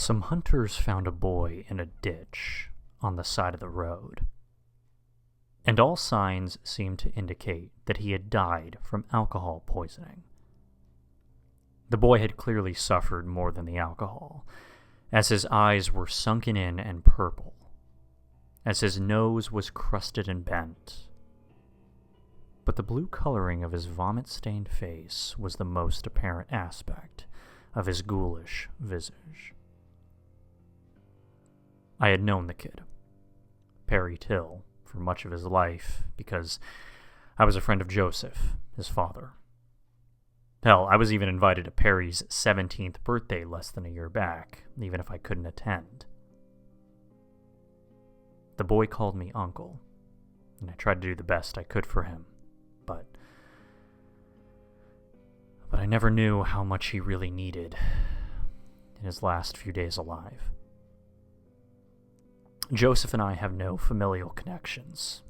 Some hunters found a boy in a ditch on the side of the road, and all signs seemed to indicate that he had died from alcohol poisoning. The boy had clearly suffered more than the alcohol, as his eyes were sunken in and purple, as his nose was crusted and bent. But the blue coloring of his vomit-stained face was the most apparent aspect of his ghoulish visage. I had known the kid, Perry Till, for much of his life because I was a friend of Joseph, his father. Hell, I was even invited to Perry's 17th birthday less than a year back, even if I couldn't attend. The boy called me uncle, and I tried to do the best I could for him, but I never knew how much he really needed in his last few days alive. Joseph and I have no familial connections.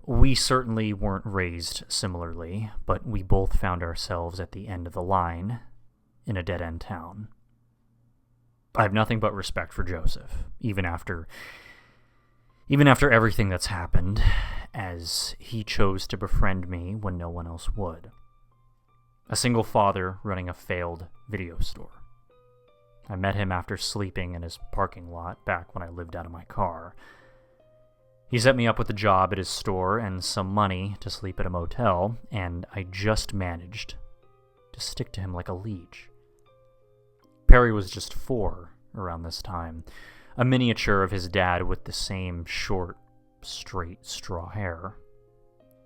We certainly weren't raised similarly, but we both found ourselves at the end of the line in a dead-end town. I have nothing but respect for Joseph, even after everything that's happened, as he chose to befriend me when no one else would. A single father running a failed video store. I met him after sleeping in his parking lot back when I lived out of my car. He set me up with a job at his store and some money to sleep at a motel, and I just managed to stick to him like a leech. Perry was just 4 around this time, a miniature of his dad with the same short, straight straw hair,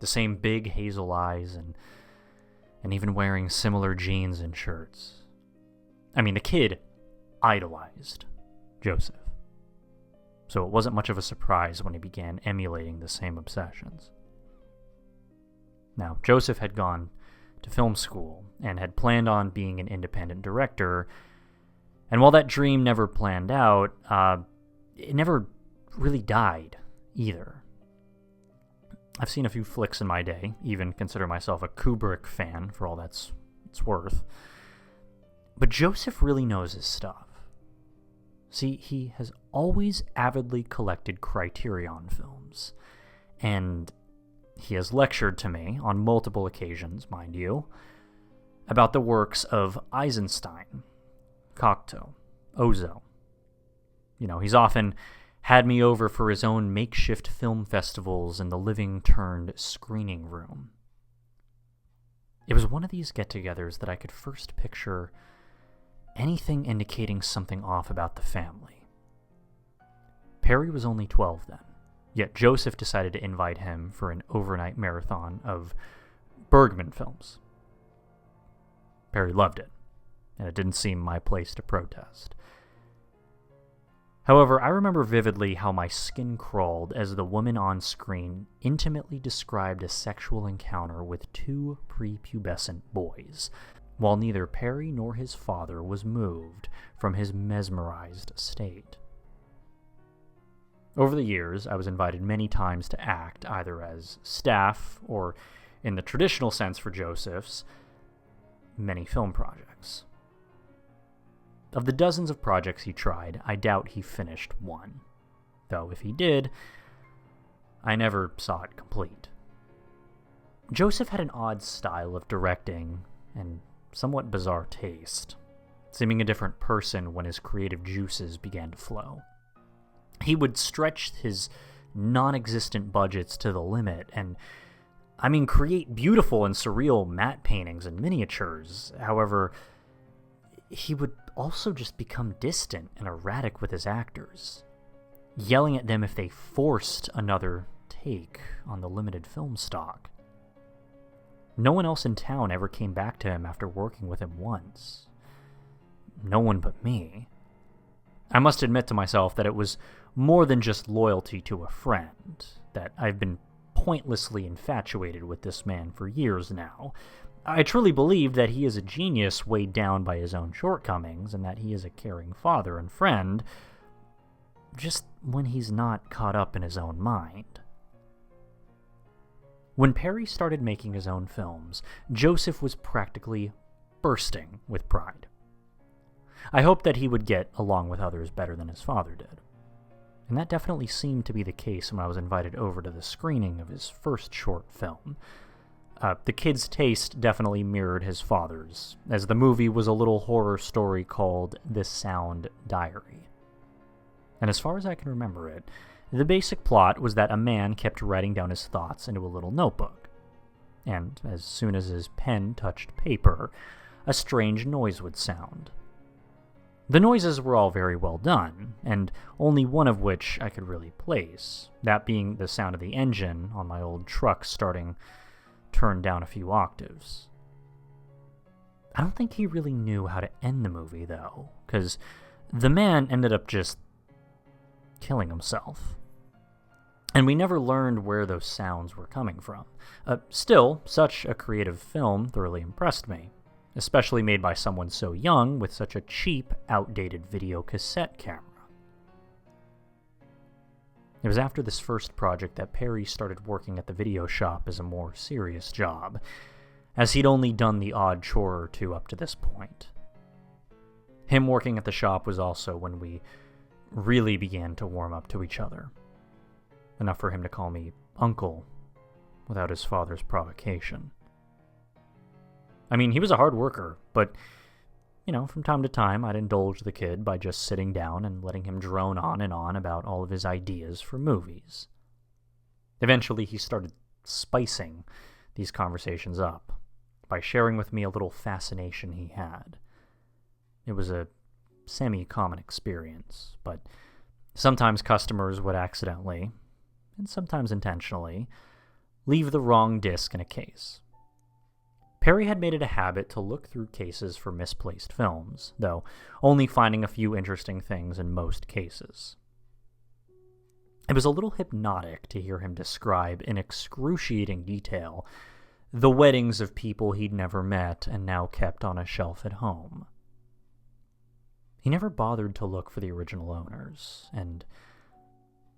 the same big hazel eyes, and even wearing similar jeans and shirts. I mean, the kid idolized Joseph, so it wasn't much of a surprise when he began emulating the same obsessions. Now, Joseph had gone to film school and had planned on being an independent director, and while that dream never planned out, it never really died either. I've seen a few flicks in my day, even consider myself a Kubrick fan for all that's it's worth, but Joseph really knows his stuff. See, he has always avidly collected Criterion films, and he has lectured to me, on multiple occasions, mind you, about the works of Eisenstein, Cocteau, Ozo. You know, he's often had me over for his own makeshift film festivals in the living-turned screening room. It was one of these get-togethers that I could first picture anything indicating something off about the family. Perry was only 12 then, yet Joseph decided to invite him for an overnight marathon of Bergman films. Perry loved it, and it didn't seem my place to protest. However, I remember vividly how my skin crawled as the woman on screen intimately described a sexual encounter with 2 prepubescent boys, while neither Perry nor his father was moved from his mesmerized state. Over the years, I was invited many times to act, either as staff or, in the traditional sense for Joseph's, many film projects. Of the dozens of projects he tried, I doubt he finished one, though if he did, I never saw it complete. Joseph had an odd style of directing and somewhat bizarre taste, seeming a different person when his creative juices began to flow. He would stretch his non-existent budgets to the limit and, create beautiful and surreal matte paintings and miniatures. However, he would also just become distant and erratic with his actors, yelling at them if they forced another take on the limited film stock. No one else in town ever came back to him after working with him once. No one but me. I must admit to myself that it was more than just loyalty to a friend, that I've been pointlessly infatuated with this man for years now. I truly believe that he is a genius weighed down by his own shortcomings, and that he is a caring father and friend, just when he's not caught up in his own mind. When Perry started making his own films, Joseph was practically bursting with pride. I hoped that he would get along with others better than his father did. And that definitely seemed to be the case when I was invited over to the screening of his first short film. The kid's taste definitely mirrored his father's, as the movie was a little horror story called The Sound Diary. And as far as I can remember it, the basic plot was that a man kept writing down his thoughts into a little notebook. And as soon as his pen touched paper, a strange noise would sound. The noises were all very well done, and only one of which I could really place, that being the sound of the engine on my old truck starting turned down a few octaves. I don't think he really knew how to end the movie, though, because the man ended up just killing himself. And we never learned where those sounds were coming from. Still, such a creative film thoroughly impressed me, especially made by someone so young with such a cheap, outdated video cassette camera. It was after this first project that Perry started working at the video shop as a more serious job, as he'd only done the odd chore or two up to this point. Him working at the shop was also when we really began to warm up to each other, enough for him to call me Uncle without his father's provocation. I mean, he was a hard worker, but, from time to time, I'd indulge the kid by just sitting down and letting him drone on and on about all of his ideas for movies. Eventually, he started spicing these conversations up by sharing with me a little fascination he had. It was a semi-common experience, but sometimes customers would accidentally, and sometimes intentionally, leave the wrong disc in a case. Perry had made it a habit to look through cases for misplaced films, though only finding a few interesting things in most cases. It was a little hypnotic to hear him describe in excruciating detail the weddings of people he'd never met and now kept on a shelf at home. He never bothered to look for the original owners, and,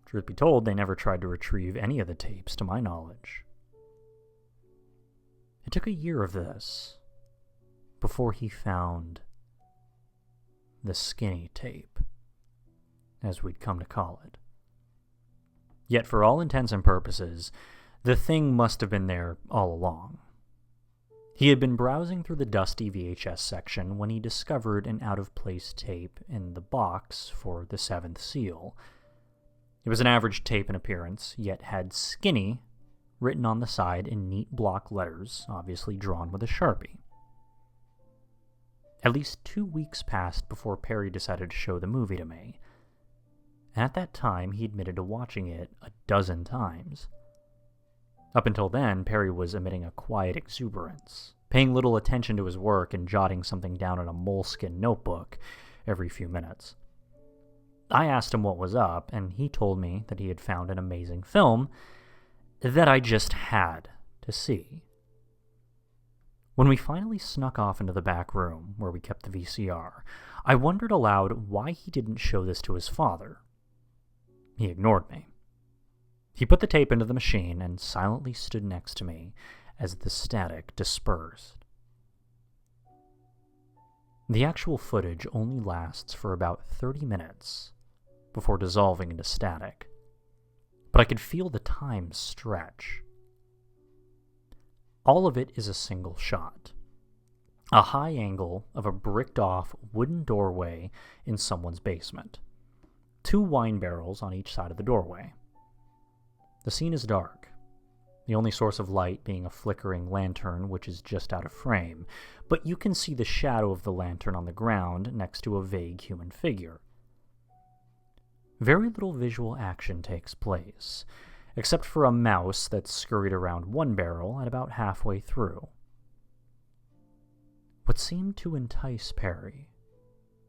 truth be told, they never tried to retrieve any of the tapes, to my knowledge. It took a year of this before he found the skinny tape, as we'd come to call it. Yet for all intents and purposes, the thing must have been there all along. He had been browsing through the dusty VHS section when he discovered an out-of-place tape in the box for The Seventh Seal. It was an average tape in appearance, yet had skinny written on the side in neat block letters, obviously drawn with a Sharpie. At least 2 weeks passed before Perry decided to show the movie to me, and at that time he admitted to watching it a dozen times. Up until then, Perry was emitting a quiet exuberance, paying little attention to his work and jotting something down in a moleskin notebook every few minutes. I asked him what was up, and he told me that he had found an amazing film that I just had to see. When we finally snuck off into the back room where we kept the VCR, I wondered aloud why he didn't show this to his father. He ignored me. He put the tape into the machine and silently stood next to me as the static dispersed. The actual footage only lasts for about 30 minutes before dissolving into static, but I could feel the time stretch. All of it is a single shot. A high angle of a bricked-off wooden doorway in someone's basement. 2 wine barrels on each side of the doorway. The scene is dark, the only source of light being a flickering lantern which is just out of frame, but you can see the shadow of the lantern on the ground next to a vague human figure. Very little visual action takes place, except for a mouse that's scurried around one barrel at about halfway through. What seemed to entice Perry,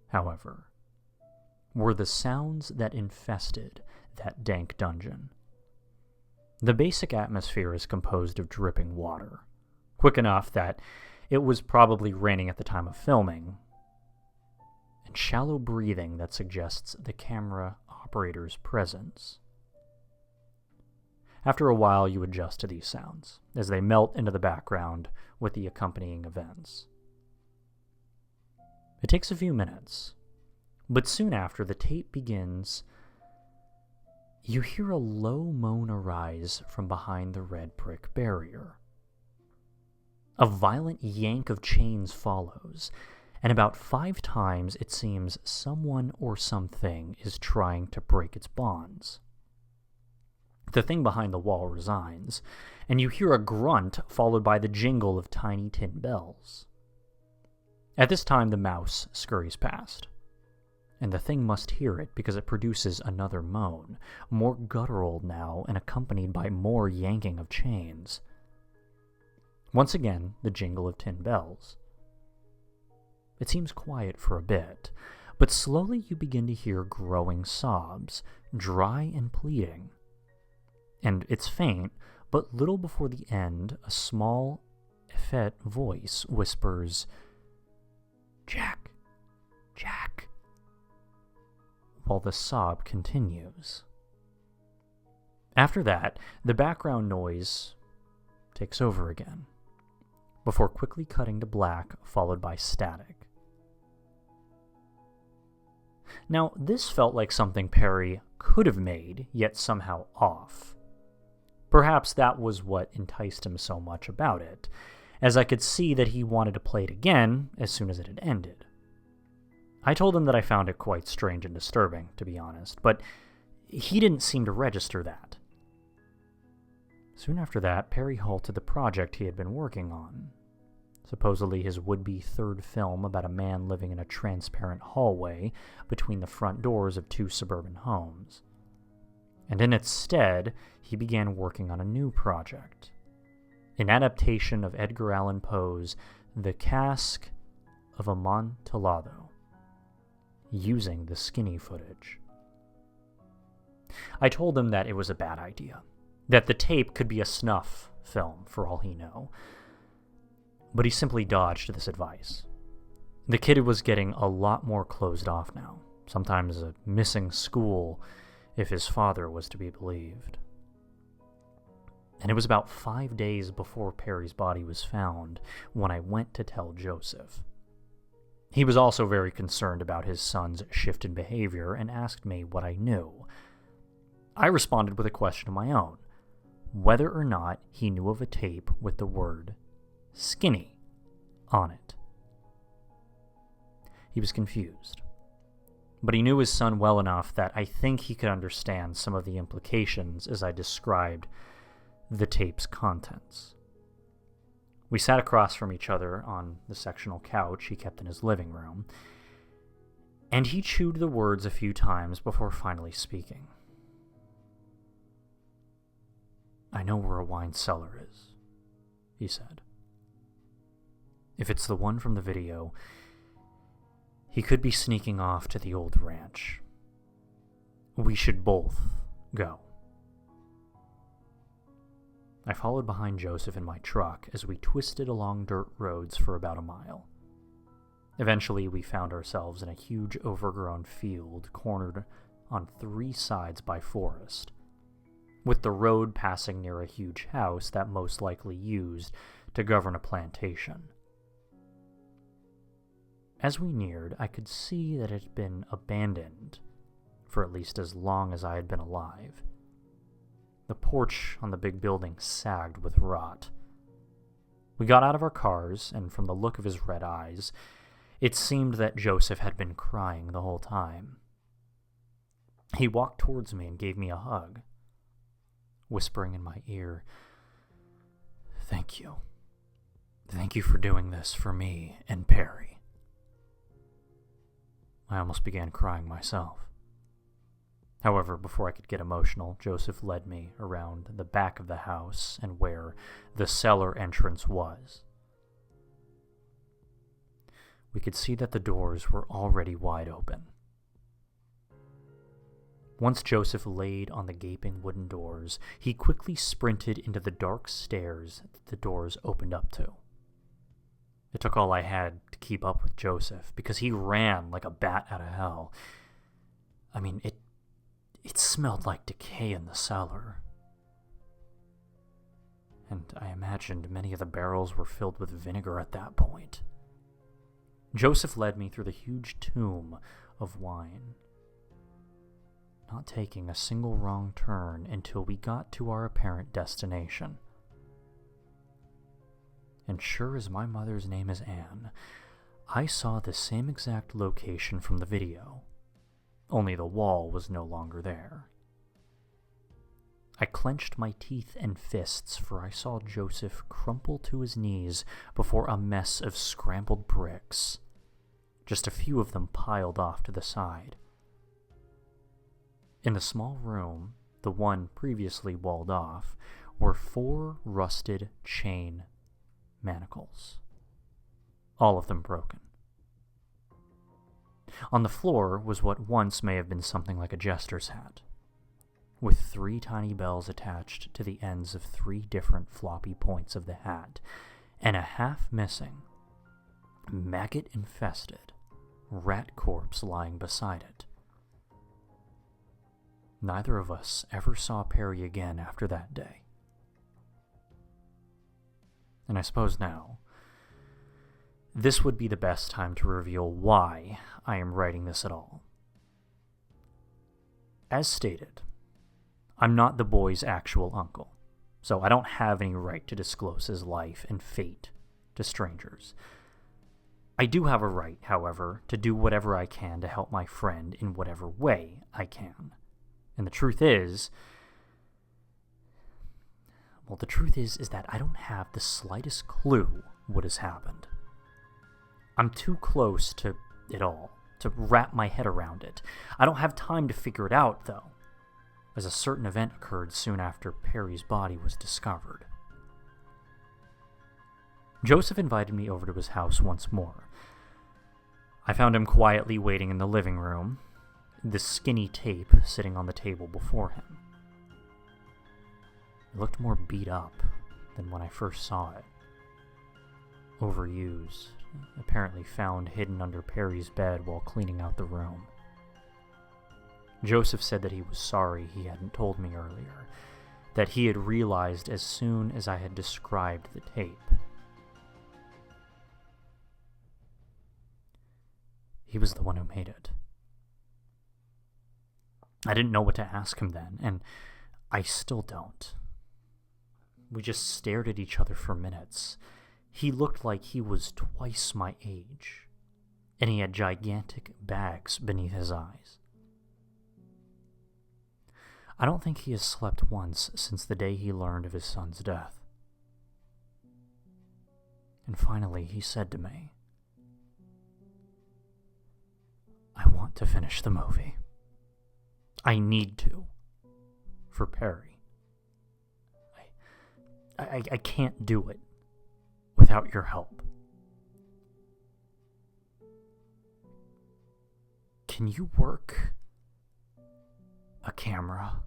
however, were the sounds that infested that dank dungeon. The basic atmosphere is composed of dripping water, quick enough that it was probably raining at the time of filming, and shallow breathing that suggests the camera operator's presence. After a while, you adjust to these sounds, as they melt into the background with the accompanying events. It takes a few minutes, but soon after the tape begins, you hear a low moan arise from behind the red brick barrier. A violent yank of chains follows, and about 5 times it seems someone or something is trying to break its bonds. The thing behind the wall resigns, and you hear a grunt followed by the jingle of tiny tin bells. At this time, the mouse scurries past, and the thing must hear it because it produces another moan, more guttural now and accompanied by more yanking of chains. Once again, the jingle of tin bells. It seems quiet for a bit, but slowly you begin to hear growing sobs, dry and pleading. And it's faint, but little before the end, a small, effete voice whispers, "Jack, Jack," while the sob continues. After that, the background noise takes over again, before quickly cutting to black, followed by static. Now, this felt like something Perry could have made, yet somehow off. Perhaps that was what enticed him so much about it, as I could see that he wanted to play it again as soon as it had ended. I told him that I found it quite strange and disturbing, to be honest, but he didn't seem to register that. Soon after that, Perry halted the project he had been working on, supposedly his would-be third film about a man living in a transparent hallway between the front doors of 2 suburban homes. And in its stead, he began working on a new project, an adaptation of Edgar Allan Poe's The Cask of Amontillado, using the skinny footage. I told him that it was a bad idea, that the tape could be a snuff film for all he knew, but he simply dodged this advice. The kid was getting a lot more closed off now, sometimes missing school if his father was to be believed. And it was about 5 days before Perry's body was found when I went to tell Joseph. He was also very concerned about his son's shift in behavior and asked me what I knew. I responded with a question of my own, whether or not he knew of a tape with the word "skinny" on it. He was confused, but he knew his son well enough that I think he could understand some of the implications as I described the tape's contents. We sat across from each other on the sectional couch he kept in his living room, and he chewed the words a few times before finally speaking. "I know where a wine cellar is," he said. "If it's the one from the video, he could be sneaking off to the old ranch. We should both go." I followed behind Joseph in my truck as we twisted along dirt roads for about a mile. Eventually, we found ourselves in a huge overgrown field cornered on 3 sides by forest, with the road passing near a huge house that most likely used to govern a plantation. As we neared, I could see that it had been abandoned for at least as long as I had been alive. The porch on the big building sagged with rot. We got out of our cars, and from the look of his red eyes, it seemed that Joseph had been crying the whole time. He walked towards me and gave me a hug, whispering in my ear, "Thank you. Thank you for doing this for me and Perry." I almost began crying myself. However, before I could get emotional, Joseph led me around the back of the house and where the cellar entrance was. We could see that the doors were already wide open. Once Joseph laid on the gaping wooden doors, he quickly sprinted into the dark stairs that the doors opened up to. It took all I had to keep up with Joseph, because he ran like a bat out of hell. I mean, it smelled like decay in the cellar. And I imagined many of the barrels were filled with vinegar at that point. Joseph led me through the huge tomb of wine, not taking a single wrong turn until we got to our apparent destination. And sure as my mother's name is Anne, I saw the same exact location from the video, only the wall was no longer there. I clenched my teeth and fists, for I saw Joseph crumple to his knees before a mess of scrambled bricks, just a few of them piled off to the side. In the small room, the one previously walled off, were 4 rusted chain manacles, all of them broken. On the floor was what once may have been something like a jester's hat, with 3 tiny bells attached to the ends of 3 different floppy points of the hat, and a half-missing, maggot-infested rat corpse lying beside it. Neither of us ever saw Perry again after that day. And I suppose now, this would be the best time to reveal why I am writing this at all. As stated, I'm not the boy's actual uncle, so I don't have any right to disclose his life and fate to strangers. I do have a right, however, to do whatever I can to help my friend in whatever way I can. And the truth is that I don't have the slightest clue what has happened. I'm too close to it all to wrap my head around it. I don't have time to figure it out, though, as a certain event occurred soon after Perry's body was discovered. Joseph invited me over to his house once more. I found him quietly waiting in the living room, the skinny tape sitting on the table before him. It looked more beat up than when I first saw it. Overused, apparently found hidden under Perry's bed while cleaning out the room. Joseph said that he was sorry he hadn't told me earlier, that he had realized as soon as I had described the tape. He was the one who made it. I didn't know what to ask him then, and I still don't. We just stared at each other for minutes. He looked like he was twice my age, and he had gigantic bags beneath his eyes. I don't think he has slept once since the day he learned of his son's death. And finally he said to me, "I want to finish the movie. I need to. For Perry. I can't do it without your help. Can you work a camera?"